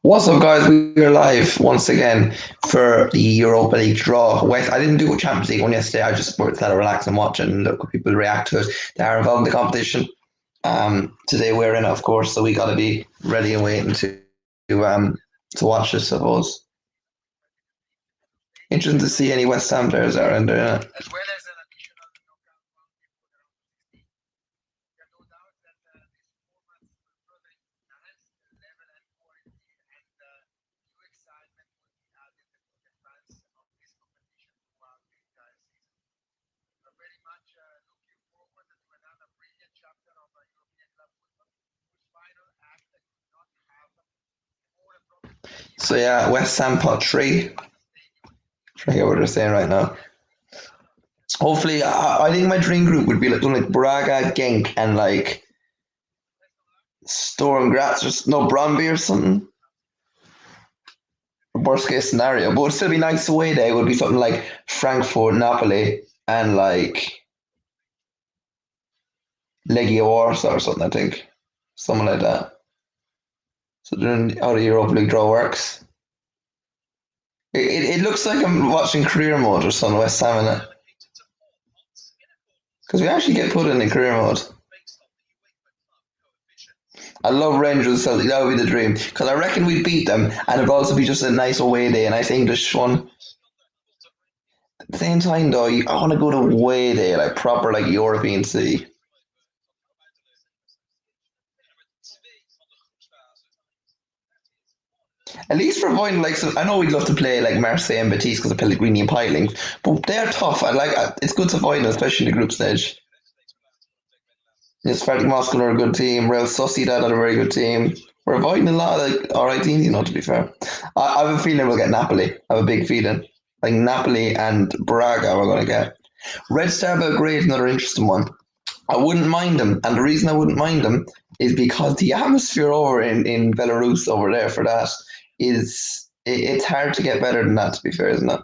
What's up, guys? We are live once again for the Europa League draw. West, I didn't do a Champions League one yesterday. I just wanted to relax and watch it and look at people react to it. They are involved in the competition. Today we're in it, of course, so we got to be ready and waiting to um to watch this. I suppose interesting to see any West Ham players are in there. So yeah, West Ham pot three. Try to get what they're saying right now. Hopefully, I think my dream group would be like Braga, Genk, and like Storm Graz or no Bromby or something. Worst case scenario, but it'd still be nice away day. It would be something like Frankfurt, Napoli, and like Legia Warsaw or something. I think something like that. So then how the Europa League draw works. It looks like I'm watching career mode or something. West Ham in it because we actually get put in career mode. I love Rangers Celtic. That would be the dream because I reckon we'd beat them, and it'd also be just a nice away day, a nice English one. At the same time, though, I want to go to away day, like proper, like European city. At least for avoiding like, so I know we'd love to play like Marseille and Betis because of Pellegrini and Piling, but they're tough. I like it's good to avoid them, especially in the group stage. Yes, Spartak Moscow are a good team. Real Sociedad are a very good team. We're avoiding a lot of like alright teams, to be fair. I have a feeling we'll get Napoli. I have a big feeling. Like Napoli and Braga we're gonna get. Red Star Belgrade is another interesting one. I wouldn't mind them, and the reason I wouldn't mind them is because the atmosphere over in Belarus over there for that it's hard to get better than that. To be fair, isn't it?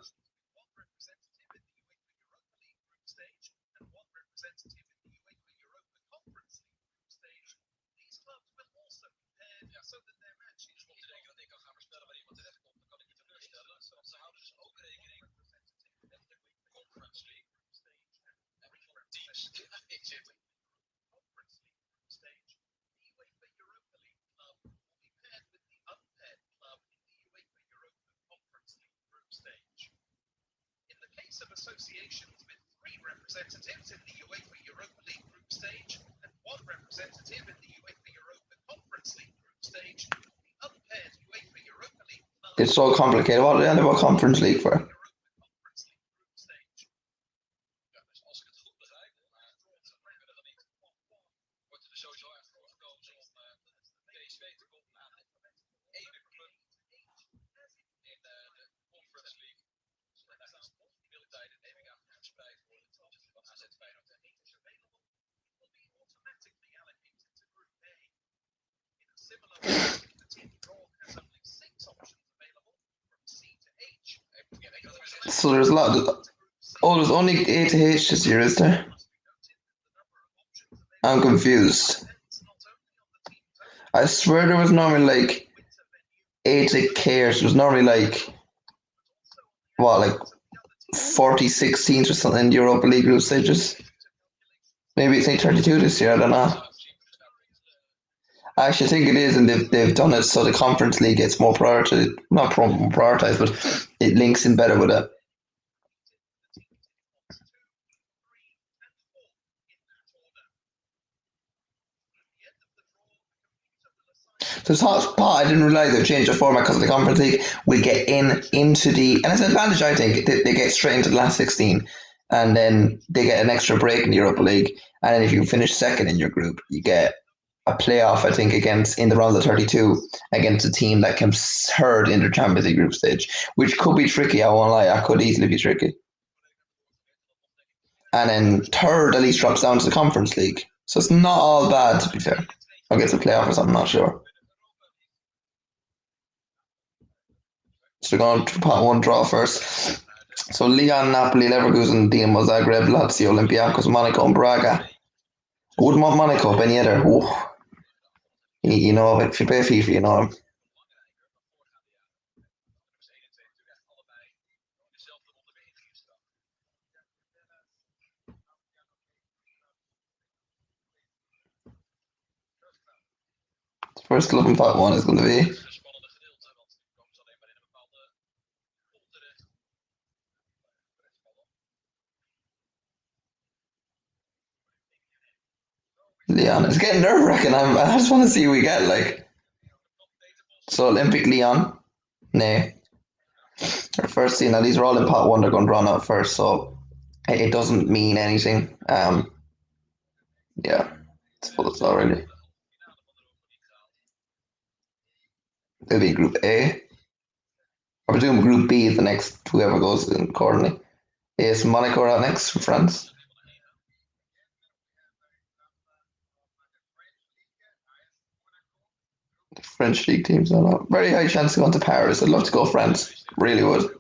It's so complicated. What are they on about Conference League for? So there's a lot. Oh, there's only A to H this year, is there? I'm confused. I swear there was normally like A to K, or there was normally like what, like 46 teams or something in the Europa League group stages. Maybe it's 832 this year. I don't know. I actually think it is, and they've done it so the Conference League gets more priority, not prioritized, but it links in better with it. So it's hot pot. I didn't realize they've changed the format because of the Conference League. We get into the, and it's an advantage, I think. They get straight into the last 16, and then they get an extra break in the Europa League. And then if you finish second in your group, you get a playoff, I think, against in the round of 32 against a team that comes third in the Champions League group stage, which could be tricky. I won't lie, that could easily be tricky. And then third at least drops down to the Conference League, so it's not all bad to be fair. Or gets a playoff or something, I'm not sure. So we're going to part one draw first. So Lyon, Napoli, Leverkusen, Dinamo Zagreb, Lazio, Olympiacos, Monaco, and Braga. I wouldn't want Monaco up any other. Ooh. If you play FIFA, you know him. First club in pot one is going to be Leon. It's getting nerve wracking. I just want to see who we get. Like, so Olympic Leon. Nay. Our first team. Now these are all in pot one. They're going drawn out first, so it doesn't mean anything. Yeah, I suppose it's not really. It'll be Group A. I presume Group B is the next whoever goes in accordingly. Is Monaco out next for France? French league teams are not very high chance of going to Paris. I'd love to go France. Really would.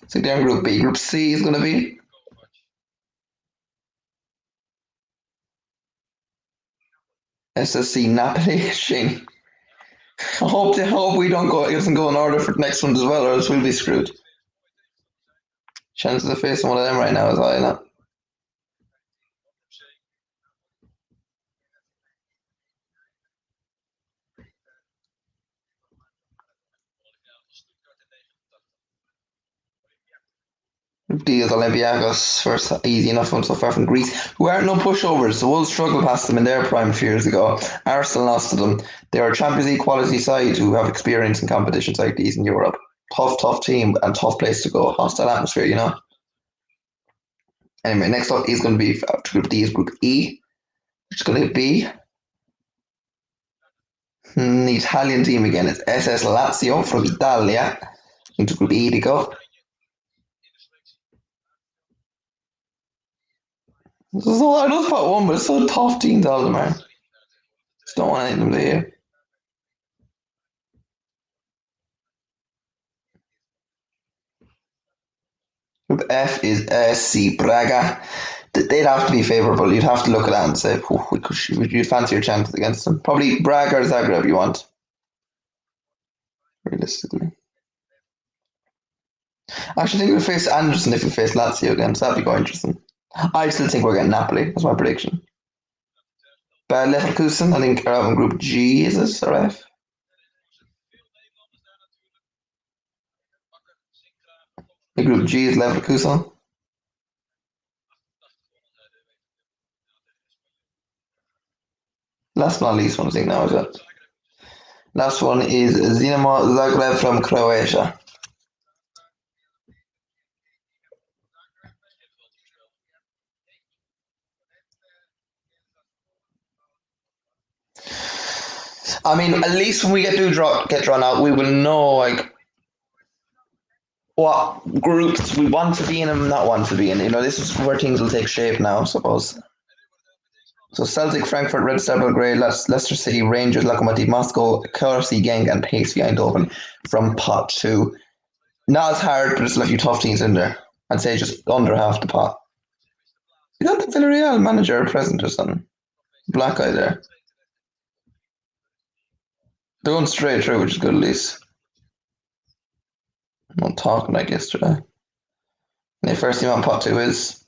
So they're in Group B. Group C is going to be SSC Napoli. Shane. I hope we don't go. It doesn't go in order for the next one as well, or else we'll be screwed. Chances of facing one of them right now is high enough. Group D is Olympiacos, first easy enough one so far from Greece, who aren't no pushovers. The Wolves struggled past them in their prime a few years ago. Arsenal lost to them. They are a Champions League quality side who have experience in competitions like these in Europe. Tough, tough team and tough place to go. Hostile atmosphere, you know. Anyway, next up is going to be after Group D is Group E, which is going to be the Italian team again. It's SS Lazio from Italia into Group E to go. This is all I know about one, but it's so tough teams all of them are. Just don't want any of them to hear. Group F is SC Braga. They'd have to be favourable. You'd have to look at that and say, you'd fancy your chances against them. Probably Braga or Zagreb you want, realistically. I actually think we face Anderson if we face Lazio again, so that'd be quite interesting. I still think we're getting Napoli. That's my prediction. But Leverkusen, I think, are out in Group G, is it? Or F? The Group G is Leverkusen. Last but not least one, I think now is it? Last one is Dinamo Zagreb from Croatia. I mean, at least when we get drawn out, we will know like what groups we want to be in and not want to be in. You know, this is where things will take shape now, I suppose. So Celtic, Frankfurt, Red Star Belgrade, Leicester City, Rangers, Lokomotiv Moscow, KRC Genk, and PSV Eindhoven from pot two. Not as hard, but there's a few tough teams in there. I'd say just under half the pot. You got the Villarreal manager present or something? Black guy there. They're going straight through, which is good at least. I'm not talking like yesterday. And the first team on pot two is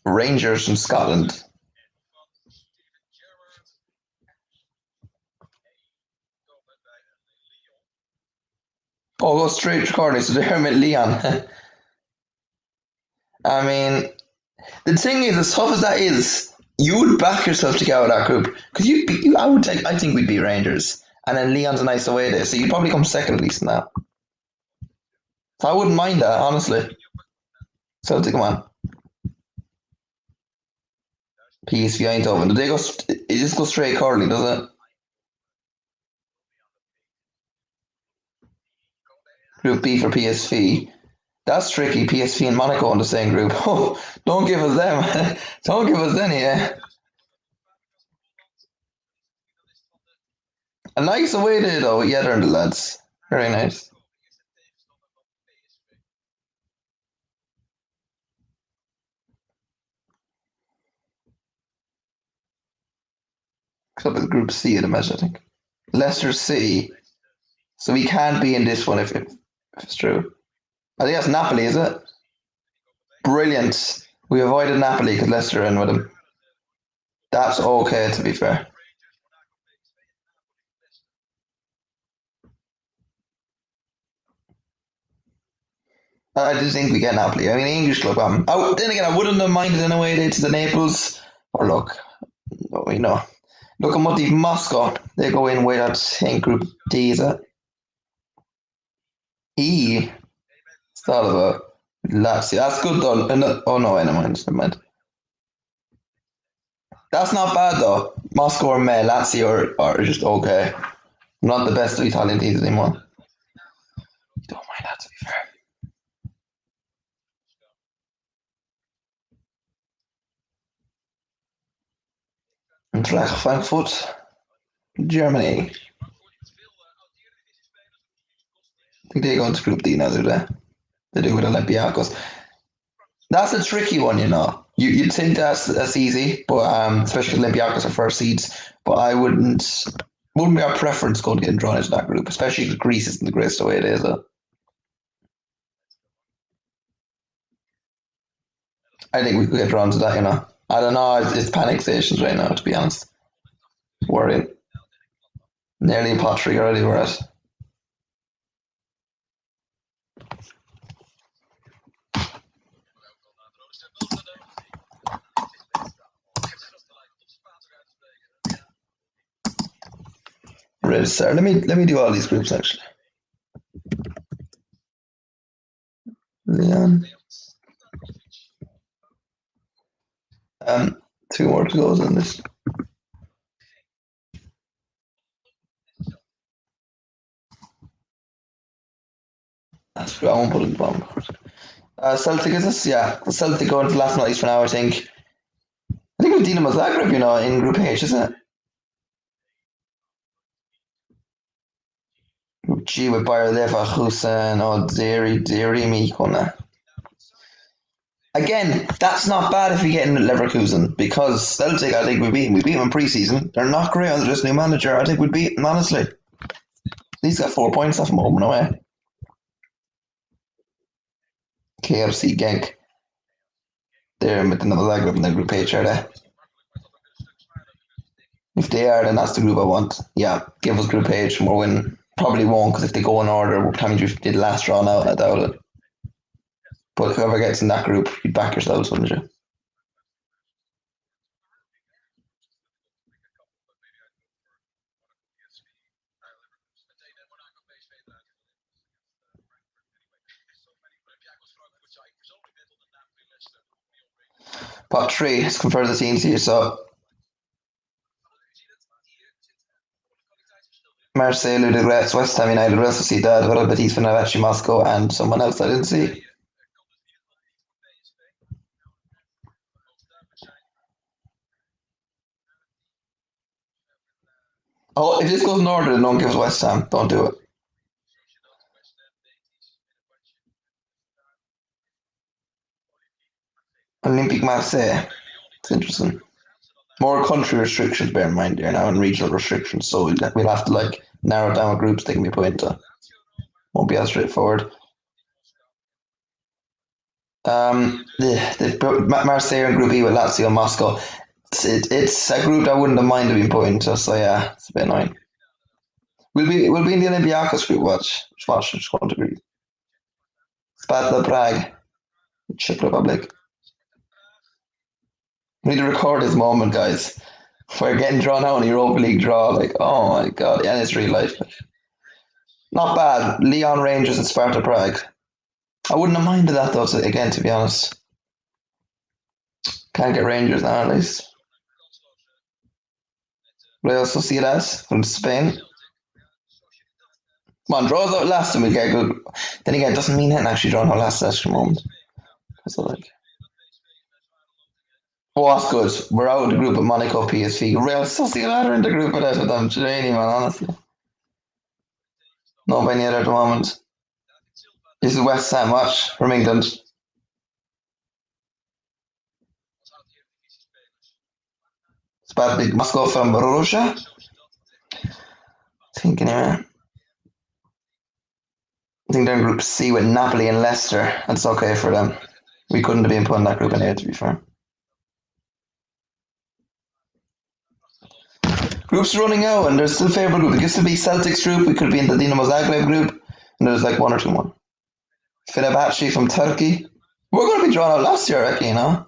Rangers from Scotland. Oh, go straight to Corny, so they're met Leon. I mean, the thing is, as tough as that is, you would back yourself to get out of that group because I think we'd be Rangers, and then Leon's a nice away day, so you'd probably come second at least in that. So I wouldn't mind that honestly. Celtic, come on, PSV Eindhoven. Do they go? It just goes straight Corley, does it? Group B for PSV. That's tricky. PSV and Monaco in the same group. Oh, don't give us them. Don't give us any. A nice away day though. Yeah, they're the lads. Very nice. Except it's Group C at the match, I think. Leicester City. So we can't be in this one if it's true. I think that's Napoli, is it? Brilliant. We avoided Napoli because Leicester are in with them. That's okay, to be fair. I do think we get Napoli. I mean, English club. Oh, then again, I wouldn't have minded in a way they to the Naples. Or look, you know, look at Motiv Moscow. They go in with, I think, Group D, is it? E. It's all about Lazio. That's good though. Oh no, never mind. Never mind. That's not bad though. Moscow or May, Lazio are just okay. Not the best of Italian teams anymore. You don't mind that, to be fair. Eintracht Frankfurt, Germany. I think they go into Group D now, do they? They do with Olympiacos. That's a tricky one, you know. You'd think that's easy, but especially Olympiacos are first seeds. But I wouldn't be our preference going to get drawn into that group, especially if Greece isn't the greatest the way it is. I think we could get drawn to that, you know. I don't know. It's panic stations right now, to be honest. Worrying. Nearly in pot three already. We're at. Ready to start. Let me do all these groups actually. Leon. Um, two more to go on this. That's true. I won't put it in the bottom. Celtic is this? Yeah, Celtic going to last night for now. I think we've Dinamo Zagreb, you know, in Group H, isn't it? Group G with Bayer Leverkusen or Derimi Kona. Again, that's not bad if we get in Leverkusen because Celtic, I think we beat them in pre-season. They're not great under this new manager. I think we'd beat them honestly. He's got 4 points off them home and away. KFC Genk. They're with another Zagreb in the Group H, are they? If they are, then that's the group I want. Yeah, give us Group H and we're winning. Probably won't because if they go in order, we're planning to did last draw out. I doubt it. But whoever gets in that group, you back yourselves, wouldn't you? Pot three, let's confirm the teams here. So Marseille, Ludogorets, West Ham United, Real Sociedad, Real Betis, Fenerbahce, Moscow, and someone else I didn't see. Oh, if this goes in order, then don't give us West Ham. Don't do it. Olympique Marseille. It's interesting. More country restrictions, bear in mind, here now, and regional restrictions. So we'll have to like narrow down what groups they can be put into. Won't be as straightforward. Marseille in Group E with Lazio and Moscow. It's a group I wouldn't have minded being put into. So yeah, it's a bit annoying. We'll be in the Olympiacos group. Watch. Just want to agree. Sparta Prague, Czech Republic. We need to record this moment, guys. We're getting drawn out in Europa League draw. Like, oh my god, yeah, it's real life. Not bad. Leon Rangers and Sparta Prague. I wouldn't have minded that though. Again, to be honest, can't get Rangers now at least. Real Sociedad from Spain. Come on, draws out last and we get good. Then again, it doesn't mean anything actually drawing out last at the moment. So like, oh, that's good. We're out of the group of Monaco, PSV. Real Sociedad are in the group with us with them. Training, man, honestly. No any other at the moment. This is West Ham watch from England. Spartak Moscow from Russia. Thinking anyway. I think they're in Group C with Napoli and Leicester. That's okay for them. We couldn't have been put in that group anyway, to be fair. Groups running out, and there's still favourable group. It used to be Celtics group. We could be in the Dinamo Zagreb group, and there's like one or two more. Fenerbahce from Turkey. We're going to be drawn out last year, I reckon, you know.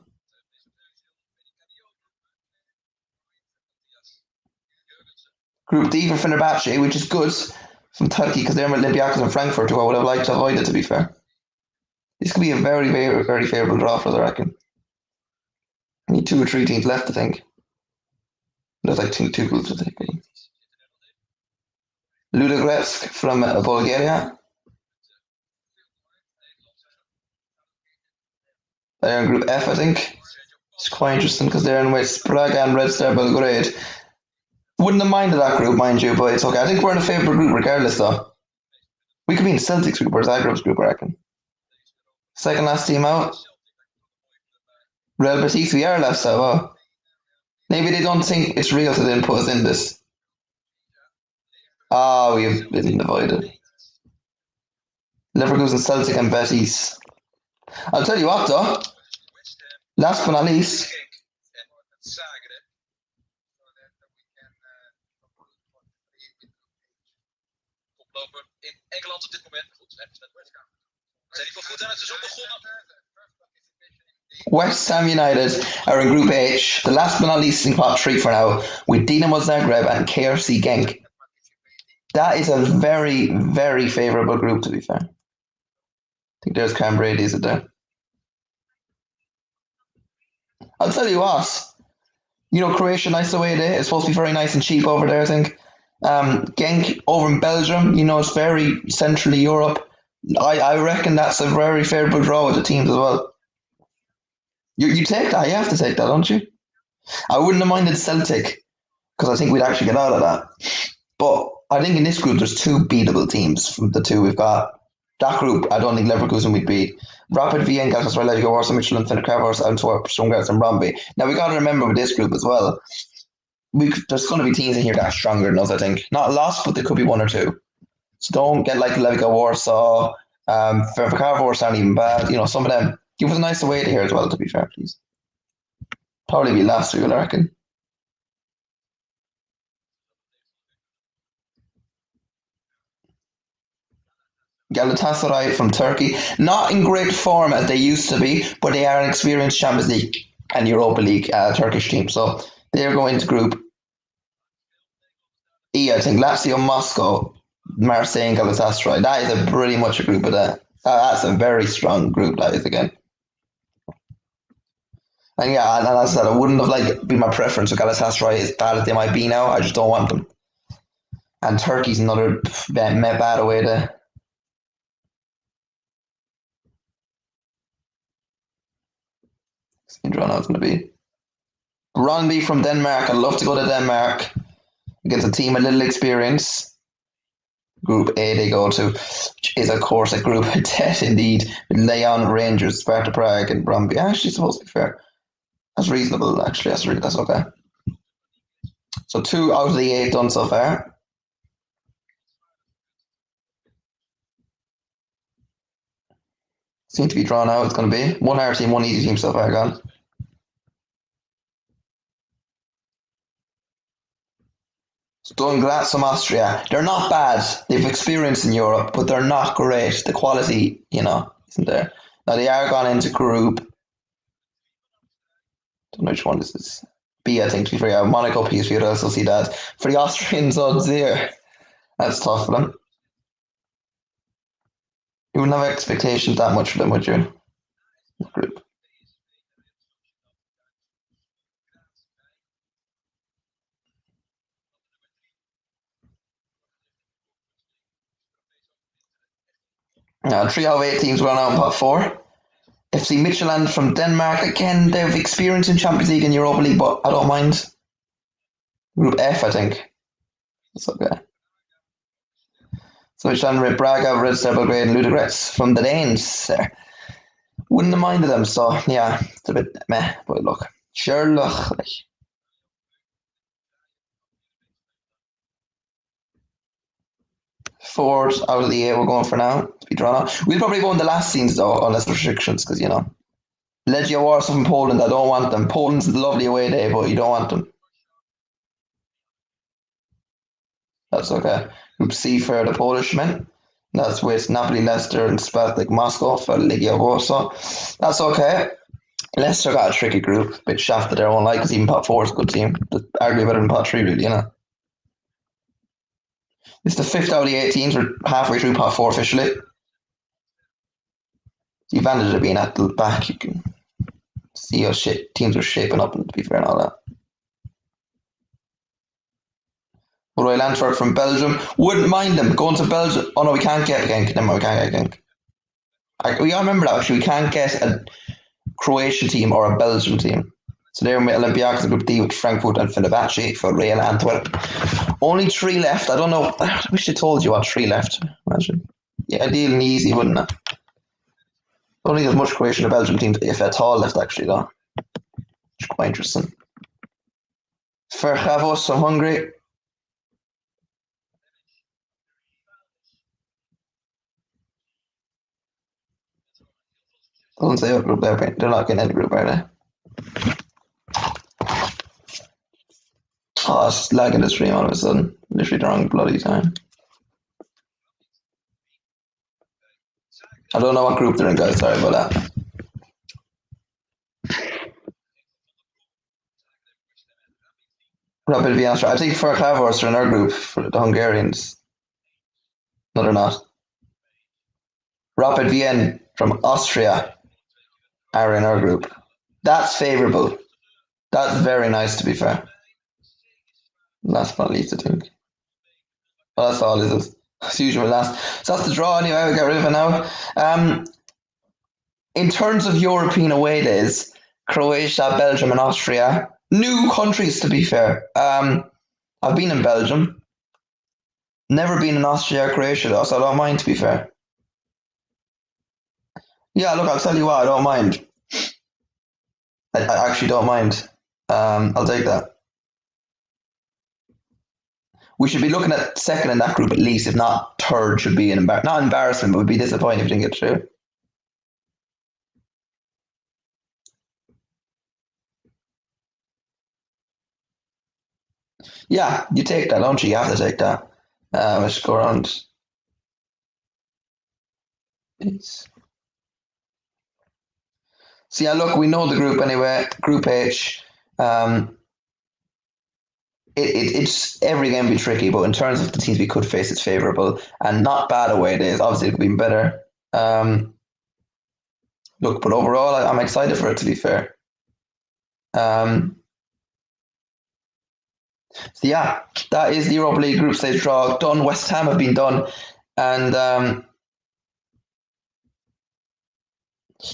Group D for Fenerbahce, which is good from Turkey because they're Olympiacos and Frankfurt, who I would have liked to avoid it, to be fair. This could be a very, very, very favourable draw for us, I reckon. Need two or three teams left, I think. There's like two groups, I think. Ludogorets from Bulgaria. They're in Group F, I think. It's quite interesting because they're in with Braga and Red Star Belgrade. Wouldn't have minded that group, mind you, but it's okay. I think we're in a favourable group regardless, though. We could be in Celtics group or Zagreb's group, I reckon. Second last team out. Real Betis, we are last out. Oh. Maybe they don't think it's real, so they didn't put us in this. Ah, we've been divided. Leverkusen, Celtic, and Betis. I'll tell you what, though. Last but not least, West Ham United are in Group H, the last but not least in pot three for now, with Dinamo Zagreb and KRC Genk. That is a very, very favourable group, to be fair. I think there's Cam Brady's it there. I'll tell you what, you know, Croatia, nice away there. It's supposed to be very nice and cheap over there, I think. Genk over in Belgium, you know, it's very centrally Europe. I reckon that's a very favourable draw with the teams as well. You take that, you have to take that, don't you? I wouldn't have minded Celtic because I think we'd actually get out of that. But I think in this group there's two beatable teams from the two we've got. That group, I don't think Leverkusen would beat. Rapid Vienna, Galatasaray, Legia Warsaw, Michelin, Fenerbahce, Antwerp, Stuttgart, and Brøndby. Now we got to remember with this group as well. There's going to be teams in here that are stronger than us. I think not a lot, but there could be one or two. So don't get like Legia Warsaw. Fenerbahce aren't even bad. You know, some of them. Give us a nice away to here as well. To be fair, please. Probably be last week, I reckon. Galatasaray from Turkey, not in great form as they used to be, but they are an experienced Champions League and Europa League Turkish team. So they're going to Group E, I think. Lazio, Moscow, Marseille, and Galatasaray. That is a pretty much a group of that. That's a very strong group, that is, again. And yeah, and as I said, I wouldn't have like been my preference for Galatasaray as bad as they might be now. I just don't want them. And Turkey's another bad away there. I don't know it's going to be. Brøndby from Denmark. I'd love to go to Denmark against a team with little experience. Group A they go to, which is of course a group of death indeed, with Leon, Rangers, Sparta Prague, and Brøndby. Actually, supposed to be fair. That's reasonable. Actually, that's okay. So 2 out of the 8 done so far. Seem to be drawn out. It's going to be one hard team, one easy team so far gone. Sturm Graz from Austria. They're not bad. They've experience in Europe, but they're not great. The quality, you know, isn't there. Now they are gone into group. Don't know which one this is. B, I think, to be fair. Monaco, PSV, Real Sociedad. For the Austrians, oh dear. That's tough for them. You wouldn't have expectations that much for them, would you? Group. Now, 3 out of 8 teams run out in pot 4. FC Midtjylland from Denmark. Again, they've experience in Champions League and Europa League, but I don't mind. Group F, I think. That's okay. So Midtjylland with Braga, Red Star Belgrade, and Ludogorets from the Danes. Wouldn't have minded them, so yeah, it's a bit meh, but look. Sherlock. Like. Four out of the 8 we're going for now. be drawn out. We'll probably go in the last scenes though, unless restrictions, because Legia Warsaw from Poland. I don't want them. Poland's a lovely away day, but you don't want them. That's okay. Group C for the Polish men. That's with Napoli, Leicester, and Spartak Moscow for Legia Warsaw. That's okay. Leicester got a tricky group, a bit shafted their own life because even pot four is a good team. But arguably better than pot three, really. It's the fifth out of the 8 teams. We're halfway through pot four officially. The advantage of being at the back, you can see how teams are shaping up, and to be fair and all that. Royal Antwerp from Belgium. Wouldn't mind them going to Belgium. Oh no, we can't get Genk. Never mind, we can't get Genk. We all remember that actually. We can't get a Croatian team or a Belgian team. So they're with Olympiacos in Group D with Frankfurt and Fenerbahce for Real Antwerp. Only 3 left. I don't know. I wish I told you what 3 left. Imagine. Yeah, dealing easy, wouldn't it? Don't think there's much Croatian or Belgian teams, if at all, left actually, though. It's quite interesting. For Havos from Hungary. Doesn't say what group they're in. They're not getting any group, are they? Oh, it's lagging the stream all of a sudden. Literally the wrong bloody time. I don't know what group they're in, guys. Sorry about that. Rapid Vienna. I think for Havos are in our group, for the Hungarians. No, they're not. Rapid Vienna from Austria are in our group. That's favourable. That's very nice, to be fair. Last but not least, I think. Well, that's all, is it? As usual, last. So that's the draw anyway. We get rid of it now. In terms of European away days, Croatia, Belgium, and Austria, new countries, to be fair. I've been in Belgium. Never been in Austria or Croatia, though, so I don't mind, to be fair. Yeah, look, I'll tell you what, I don't mind. I actually don't mind. I'll take that. We should be looking at second in that group at least, if not third. Should be an not embarrassment, but would be disappointing if we didn't get through. Yeah, you take that, don't you? You have to take that. Let's go around. So yeah, look, we know the group anyway. Group H. It's every game will be tricky, but in terms of the teams we could face, it's favourable and not bad away days. Obviously, it could be better. Look, but overall, I'm excited for it. To be fair. So yeah, that is the Europa League group stage draw done. West Ham have been done, and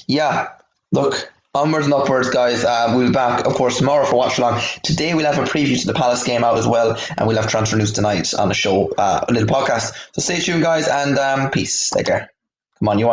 yeah, look, onwards and upwards, guys. We'll be back, of course, tomorrow for Watch Along. Today we'll have a preview to the Palace game out as well, and we'll have transfer news tonight on the show, a little podcast. So stay tuned, guys, and peace. Take care. Come on, you are.